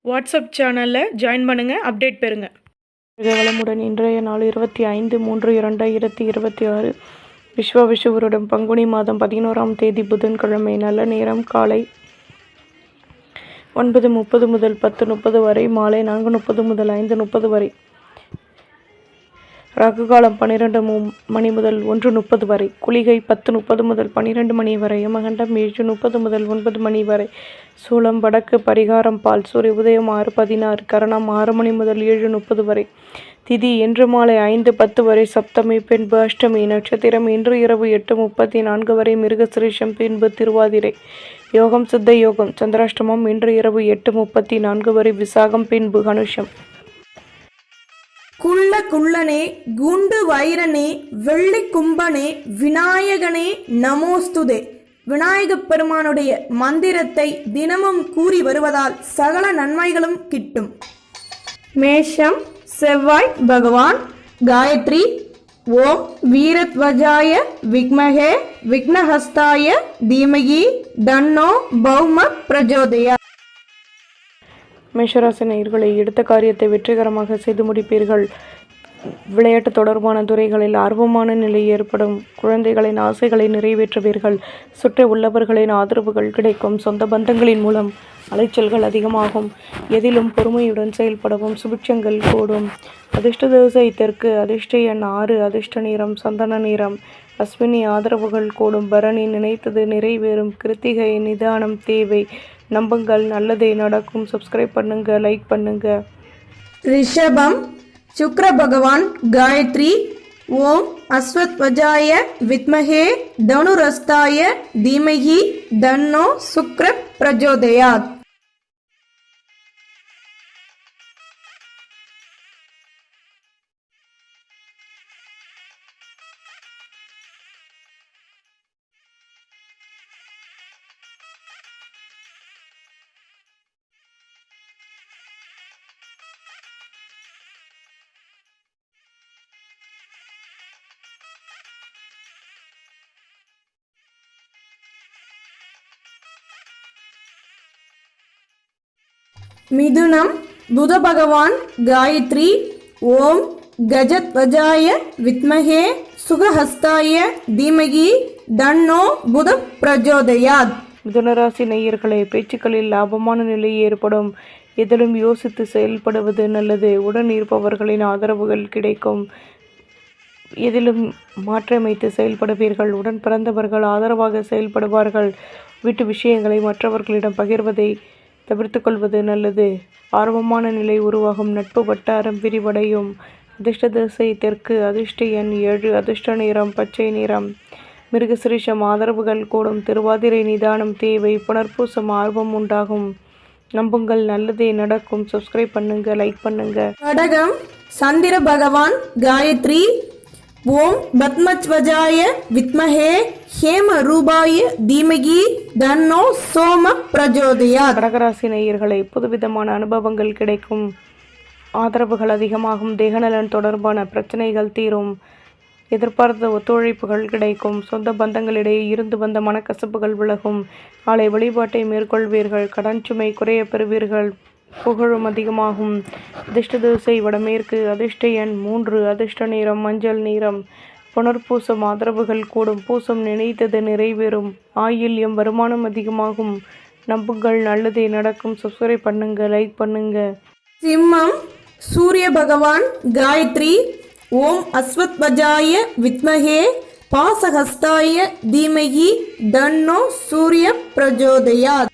WhatsApp சேனலில் join பண்ணுங்கள், update பெறுங்க. வளமுடன். இன்றைய நாள் 25/3/2026 விஸ்வாவசு பங்குனி மாதம் 11ஆம் தேதி புதன்கிழமை. நல்ல நேரம் காலை 9:30 முதல் 10:30 வரை, மாலை 4:30 முதல் 5:30 வரை. ராகு காலம் 12 மணி முதல் 1:30 வரை. குளிகை 10:30 முதல் 12 மணி வரை. யமகண்டம் 7:30 முதல் 9 மணி வரை. சூலம் வடக்கு. பரிகாரம் பால். சூரிய உதயம் 6:16. கரணம் 6 மணி முதல் 7:30 வரை. திதி இன்று மாலை 5:10 வரை. சப்தமி பின்பு அஷ்டமி. நட்சத்திரம் இன்று இரவு 8:34 வரை. மிருகசிரீஷம் பின்பு திருவாதிரை. யோகம் சித்த யோகம். சந்திராஷ்டமம் இன்று இரவு 8:34 வரை. விசாகம் பின்பு அனுஷம். குள்ள குள்ளனே, குண்டு வைரனே, வெள்ளி கும்பனே, விநாயகனே நமோஸ்துதே. விநாயகப் பெருமானுடைய மந்திரத்தை தினமும் கூறி வருவதால் சகல நன்மைகளும் கிட்டும். மேஷம். செவ்வாய் பகவான். காயத்ரி. ஓம் வீரத்வஜாய விக்மஹே விக்னஹஸ்தாய தீமகி தன்னோ பௌம பிரஜோதயா. மேஷராசி நேயர்களை, எடுத்த காரியத்தை வெற்றிகரமாக செய்து முடிப்பீர்கள். விளையாட்டு தொடர்பான துறைகளில் ஆர்வமான நிலை ஏற்படும். குழந்தைகளின் ஆசைகளை நிறைவேற்றுவீர்கள். சுற்றி உள்ளவர்களின் ஆதரவுகள் கிடைக்கும். சொந்த பந்தங்களின் மூலம் அலைச்சல்கள் அதிகமாகும். எதிலும் பொறுமையுடன் செயல்படவும் சுபிட்சங்கள் கூடும். அதிர்ஷ்ட திசை தெற்கு. அதிர்ஷ்ட எண் 6. அதிர்ஷ்ட நிறம் சந்தன நிறம். அஸ்வினி ஆதரவுகள் கூடும். பரணி நினைத்தது நிறைவேறும். கிருத்திகை நிதானம் தேவை. நம்புங்கள், நல்லதே நடக்கும். சப்ஸ்கிரைப் பண்ணுங்க, லைக் பண்ணுங்க. ரிஷபம். சுக்ர பகவான். காயத்ரி. ஓம் அஸ்வத்வஜாய வித்மஹே தனுரஸ்தாய தீமஹி தன்னோ சுக்ர பிரஜோதயாத். மிதுனம். புத பகவான். காயத்ரி. ஓம் கஜத்வஜாய வித்மஹே சுகஹஸ்தாய தீமகி தன்னோ புத பிரஜோதயாத். மிதுனராசி நேயர்களே, பேச்சுக்களில் லாபமான நிலை ஏற்படும். எதிலும் யோசித்து செயல்படுவது நல்லது. உடன் இருப்பவர்களின் ஆதரவுகள் கிடைக்கும். எதிலும் மாற்றமைத்து செயல்படுவீர்கள். உடன் பிறந்தவர்கள் ஆதரவாக செயல்படுவார்கள். வீட்டு விஷயங்களை மற்றவர்களிடம் பகிர்வதை தவிர்த்து கொள்வது நல்லது. ஆர்வமான நிலை உருவாகும். நட்பு வட்டாரம் விரிவடையும். அதிர்ஷ்ட திசை தெற்கு. அதிர்ஷ்ட எண் 7. அதிர்ஷ்ட நிறம் பச்சை நிறம். மிருகசிரீஷம் ஆதரவுகள் கூடும். திருவாதிரை நிதானம் தேவை. புனர்பூசம் ஆர்வம் உண்டாகும். நம்புங்கள், நல்லதே நடக்கும். சப்ஸ்கிரைப் பண்ணுங்க, லைக் பண்ணுங்க. கடகம். சந்திர பகவான். காயத்ரி. ஓம் பத்மத்வஜாய வித்மஹே ஹேம ரூபாய தீமகி தன்னோ சோம பிரஜோதயா. கடகராசி நேயர்களை, புதுவிதமான அனுபவங்கள் கிடைக்கும். ஆதரவுகள் அதிகமாகும். தேகநலன் தொடர்பான பிரச்சனைகள் தீரும். எதிர்பார்த்த ஒத்துழைப்புகள் கிடைக்கும். சொந்த பந்தங்களிடையே இருந்து வந்த மனக்கசப்புகள் விலகும். நாளை வழிபாட்டை மேற்கொள்வீர்கள். கடன் சுமை குறைய பெறுவீர்கள். புகழும் அதிகமாகும். அதிர்ஷ்ட திசை வடமேற்கு. அதிர்ஷ்ட எண் 3. அதிர்ஷ்ட நிறம் மஞ்சள் நிறம். புனர்பூசம் ஆதரவுகள் கூடும். பூசம் நினைத்தது நிறைவேறும். ஆயில்யம் வருமானம் அதிகமாகும். நம்புங்கள், நல்லதே நடக்கும். சப்ஸ்கிரைப் பண்ணுங்க, லைக் பண்ணுங்க. சிம்மம். சூரிய பகவான். காயத்ரி. ஓம் அஸ்வத்வஜாய வித்மஹே பாசஹஸ்தாய தீமஹி தன்னோ சூரிய பிரஜோதயாத்.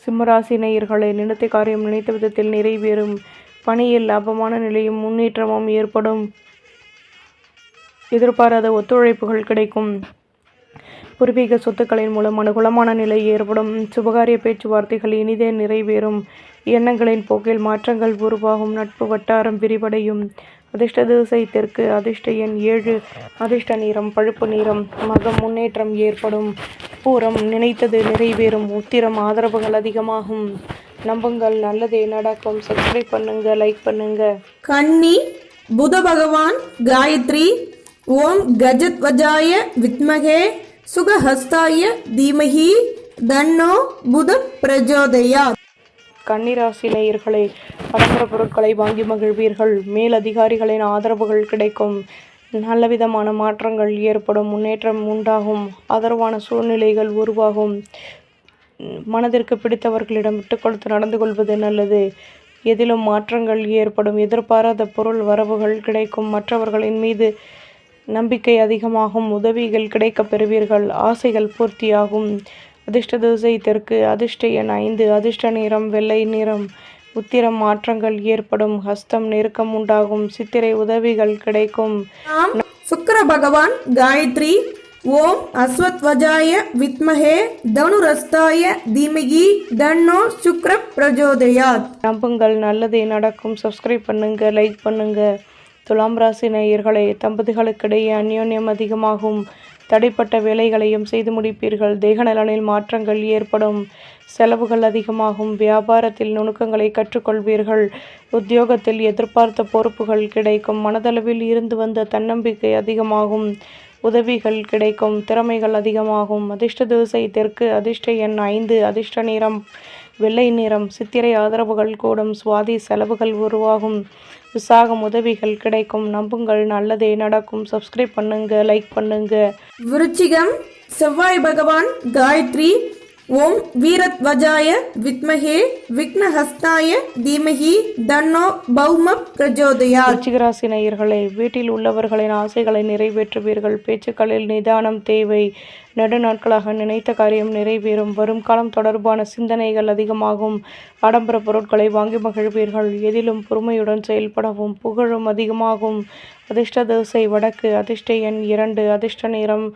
சிம்மராசி நேயர்களை, நினைத்த காரியம் நினைத்த விதத்தில் நிறைவேறும். பணியில் லாபமான நிலையும் முன்னேற்றமும் ஏற்படும். எதிர்பாராத ஒத்துழைப்புகள் கிடைக்கும். பூர்வீக சொத்துக்களின் மூலம் அனுகூலமான நிலை ஏற்படும். சுபகாரிய பேச்சுவார்த்தைகள் இனிதே நிறைவேறும். எண்ணங்களின் போக்கில் மாற்றங்கள் உருவாகும். நட்பு வட்டாரம் விரிவடையும். அதிர்ஷ்ட திசை தெற்கு. அதிர்ஷ்ட எண் 7. அதிர்ஷ்ட நிறம் பழுப்பு நிறம். மகம் முன்னேற்றம் ஏற்படும். பூரம் நினைத்தது நிறைவேறும். உத்திரம் ஆதரவுகள் அதிகமாகும். நம்புங்கள், நல்லதே நடக்கும். சப்ஸ்கிரைப் பண்ணுங்க, லைக் பண்ணுங்க. கன்னி. புத பகவான். காயத்ரி. ஓம் கஜத்வஜாய வித்மஹே சுகஹஸ்தாய தீமஹி தன்னோ புத பிரஜோதயாத். கன்னிராசி நேயர்களே, ஆடம்பர பொருட்களை வாங்கி மகிழ்வீர்கள். மேல் அதிகாரிகளின் ஆதரவுகள் கிடைக்கும். நல்லவிதமான மாற்றங்கள் ஏற்படும். முன்னேற்றம் உண்டாகும். ஆதரவான சூழ்நிலைகள் உருவாகும். மனதிற்கு பிடித்தவர்களிடம் விட்டுக்கொடுத்து நடந்து கொள்வது நல்லது. எதிலும் மாற்றங்கள் ஏற்படும். எதிர்பாராத பொருள் வரவுகள் கிடைக்கும். மற்றவர்களின் மீது நம்பிக்கை அதிகமாகும். உதவிகள் கிடைக்கப் பெறுவீர்கள். ஆசைகள் பூர்த்தியாகும். அதிர்ஷ்ட திசை தெற்கு. அதிர்ஷ்ட எண் 5. அதிர்ஷ்ட நிறம் வெள்ளை நிறம். உத்திரம் மாற்றங்கள் ஏற்படும். ஹஸ்தம் நெருக்கம் உண்டாகும். சித்திரை உதவிகள் கிடைக்கும். நாம் சுக்கிர பகவான் காயத்ரி. ஓம் அஸ்வத்வஜாய வித்மஹே தனுரஸ்தாய தீமகி தன்னோ சுக்ர பிரஜோதயாத். நம்புங்கள், நல்லதே நடக்கும். சப்ஸ்கிரைப் பண்ணுங்க, லைக் பண்ணுங்க. துலாம் ராசி நேயர்களே, தம்பதிகளுக்கிடையே அந்யோன்யம் அதிகமாகும். தடைப்பட்ட வேலைகளையும் செய்து முடிப்பீர்கள். தேகநலனில் மாற்றங்கள் ஏற்படும். செலவுகள் அதிகமாகும். வியாபாரத்தில் நுணுக்கங்களை கற்றுக்கொள்வீர்கள். உத்தியோகத்தில் எதிர்பார்த்த பொறுப்புகள் கிடைக்கும். மனதளவில் இருந்து வந்த தன்னம்பிக்கை அதிகமாகும். உதவிகள் கிடைக்கும். திறமைகள் அதிகமாகும். அதிர்ஷ்ட திசை தெற்கு. அதிர்ஷ்ட எண் 5. அதிர்ஷ்ட நிறம் வெள்ளை நிறம். சித்திரை ஆதரவுகள் கூடும். சுவாதி செலவுகள் உருவாகும். விசாகம் உதவிகள் கிடைக்கும். நம்புங்கள், நல்லதே நடக்கும். சப்ஸ்கிரைப் பண்ணுங்க, லைக் பண்ணுங்க. விருச்சிகம் செவ்வாய் பகவான் காயத்ரி. ஓம் வீரத்வஜாய வித்மஹே விக்னஹஸ்தாய தீமஹி தன்னோ பௌம பிரஜோதயாத். விருச்சிகராசி நேயர்களே, வீட்டில் உள்ளவர்களின் ஆசைகளை நிறைவேற்றுவீர்கள். பேச்சுக்களில் நிதானம் தேவை. நெடுநாட்களாக நினைத்த காரியம் நிறைவேறும். வரும் காலம் தொடர்பான சிந்தனைகள் அதிகமாகும். ஆடம்பர பொருட்களை வாங்கி மகிழ்வீர்கள். எதிலும் பொறுமையுடன் செயல்படவும். புகழும் அதிகமாகும். அதிர்ஷ்ட திசை வடக்கு. அதிர்ஷ்ட எண் 2. அதிர்ஷ்ட நிறம்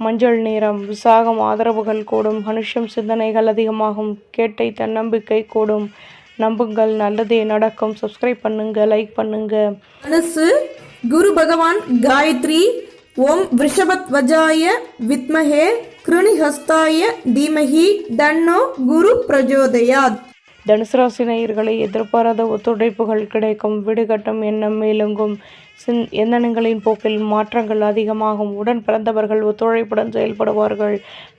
மஞ்சள் நிறம். விசாகம் ஆதரவுகள் கூடும். மனுஷம் சிந்தனைகள் அதிகமாகும். கேட்டை தன்னம்பிக்கை கூடும். நம்புங்கள், நல்லதே நடக்கும். சப்ஸ்கிரைப் பண்ணுங்க, லைக் பண்ணுங்க. மனசு குரு பகவான் காயத்ரி. ஓம் விருஷபத்வஜாய வித்மஹே கிருணிஹஸ்தாய தீமஹி தன்னோ குரு பிரஜோதயாத். தனுசு ராசி நேயர்களை, எதிர்பாராத ஒத்துழைப்புகள் கிடைக்கும். வீடு கட்டும் எண்ணம் மேலோங்கும். எண்ணங்களின் போக்கில் மாற்றங்கள் அதிகமாகும். உடன் பிறந்தவர்கள் ஒத்துழைப்புடன் செயல்படுவார்கள்.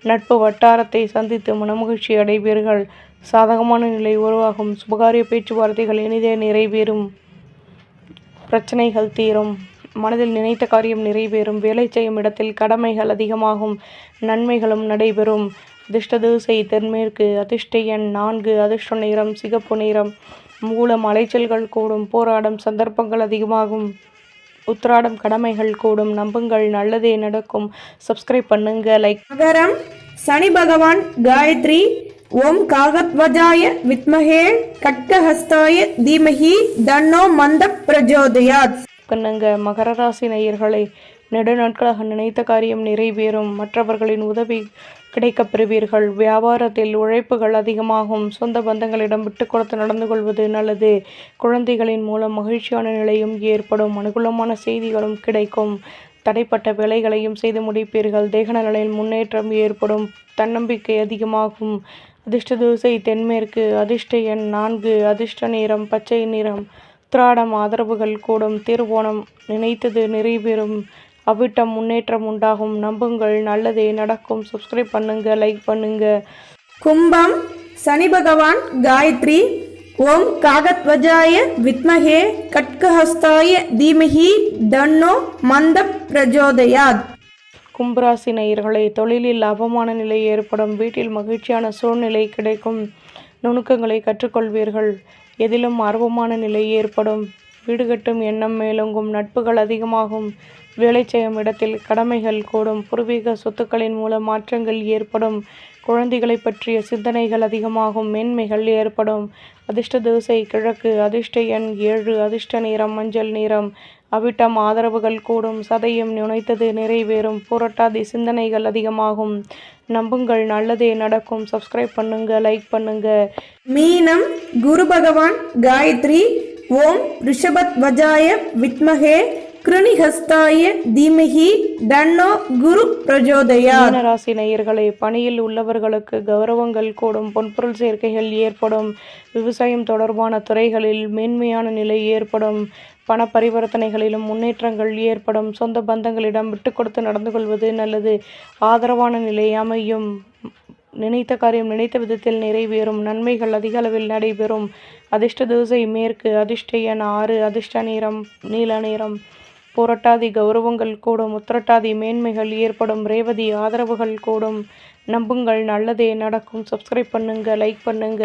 நட்பு வட்டாரத்தை சந்தித்து மனமகிழ்ச்சி அடைவீர்கள். சாதகமான நிலை உருவாகும். சுபகாரிய பேச்சுவார்த்தைகள் இனிதே நிறைவேறும். பிரச்சனைகள் தீரும். மனதில் நினைத்த காரியம் நிறைவேறும். வேலை செய்யும் இடத்தில் கடமைகள் அதிகமாகும். நன்மைகளும் நடைபெறும். அதிர்ஷ்ட திசை தென்மேற்கு. அதிர்ஷ்ட எண் 4. அதிர்ஷ்ட நிறம் சிகப்பு நிறம். மூலம் அலைச்சல்கள் கூடும். போராடும் சந்தர்ப்பங்கள் அதிகமாகும். உத்திராடம் கடமைகள் கூடும். நம்புங்கள், நல்லதே நடக்கும். சப்ஸ்கிரைப் பண்ணுங்க, லைக். மகரம் சனி பகவான் காயத்ரி. ஓம் காகத்வஜாய வித்மஹே கட்கஹஸ்தாய தீமஹி தன்னோ மந்த பிரஜோதயாத். பண்ணுங்க. மகர ராசி நேயர்களை, நெடுநாட்களாக நினைத்த காரியம் நிறைவேறும். மற்றவர்களின் உதவி கிடைக்கப் பெறுவீர்கள். வியாபாரத்தில் உழைப்புகள் அதிகமாகும். சொந்த பந்தங்களிடம் விட்டு கொடுத்து நடந்து கொள்வது நல்லது. குழந்தைகளின் மூலம் மகிழ்ச்சியான நிலையும் ஏற்படும். அனுகூலமான செய்திகளும் கிடைக்கும். தடைப்பட்ட வேலைகளையும் செய்து முடிப்பீர்கள். தேகநலனில் முன்னேற்றம் ஏற்படும். தன்னம்பிக்கை அதிகமாகும். அதிர்ஷ்ட திசை தென்மேற்கு. அதிர்ஷ்ட எண் 4. அதிர்ஷ்ட நிறம் பச்சை நிறம். உத்திராடம் ஆதரவுகள் கூடும். திருவோணம் நினைத்தது நிறைவேறும். அவ்விட்டம் முன்னேற்றம் உண்டாகும். நம்புங்கள், நல்லதே நடக்கும். சப்ஸ்கிரைப் பண்ணுங்க, லைக் பண்ணுங்க. கும்பம் சனி பகவான் காயத்ரி. ஓம் காகத்வஜாய வித்மஹே கட்கஹஸ்தாய தீமஹி தன்னோ மந்த பிரஜோதயாத். கும்பராசி நேயர்களே, தொழிலில் லாபமான நிலை ஏற்படும். வீட்டில் மகிழ்ச்சியான சூழ்நிலை கிடைக்கும். நுணுக்கங்களை கற்றுக்கொள்வீர்கள். எதிலும் ஆர்வமான நிலை ஏற்படும். வீடு கட்டும் எண்ணம் மேலோங்கும். நட்புகள் அதிகமாகும். வேலை செய்யும் இடத்தில் கடமைகள் கூடும். பூர்வீக சொத்துக்களின் மூலம் மாற்றங்கள் ஏற்படும். குழந்தைகளை பற்றிய சிந்தனைகள் அதிகமாகும். மேன்மைகள் ஏற்படும். அதிர்ஷ்ட திசை கிழக்கு. அதிர்ஷ்ட எண் 7. அதிர்ஷ்ட நிறம் மஞ்சள் நிறம். அவிட்டம் ஆதரவுகள் கூடும். சதயம் நினைத்தது நிறைவேறும். புரட்டாதி சிந்தனைகள் அதிகமாகும். நம்புங்கள், நல்லதே நடக்கும். சப்ஸ்கிரைப் பண்ணுங்க, லைக் பண்ணுங்க. மீனம் குரு பகவான் காயத்ரி. ஓம் ரிஷபத்வஜாய வித்மஹே கிருணிஹஸ்தாய தீமஹி தன்னோ குரு பிரஜோதயாத். மீன ராசி நேயர்களே, பணியில் உள்ளவர்களுக்கு கௌரவங்கள் கூடும். பொன்பொருள் சேர்க்கைகள் ஏற்படும். விவசாயம் தொடர்பான துறைகளில் மேன்மையான நிலை ஏற்படும். பண பரிவர்த்தனைகளிலும் முன்னேற்றங்கள் ஏற்படும். சொந்த பந்தங்களிடம் விட்டு கொடுத்து நடந்து கொள்வது நல்லது. ஆதரவான நிலை அமையும். நினைத்த காரியம் நினைத்த விதத்தில் நிறைவேறும். நன்மைகள் அதிக அளவில் நடைபெறும். அதிர்ஷ்ட திசை மேற்கு. அதிர்ஷ்ட எண் 6. அதிர்ஷ்ட நிறம் நீல நிறம். புரட்டாதி கௌரவங்கள் கூடும். உத்திரட்டாதி மேன்மைகள் ஏற்படும். ரேவதி ஆதரவுகள் கூடும். நம்புங்கள், நல்லதே நடக்கும். சப்ஸ்கிரைப் பண்ணுங்க, லைக் பண்ணுங்க.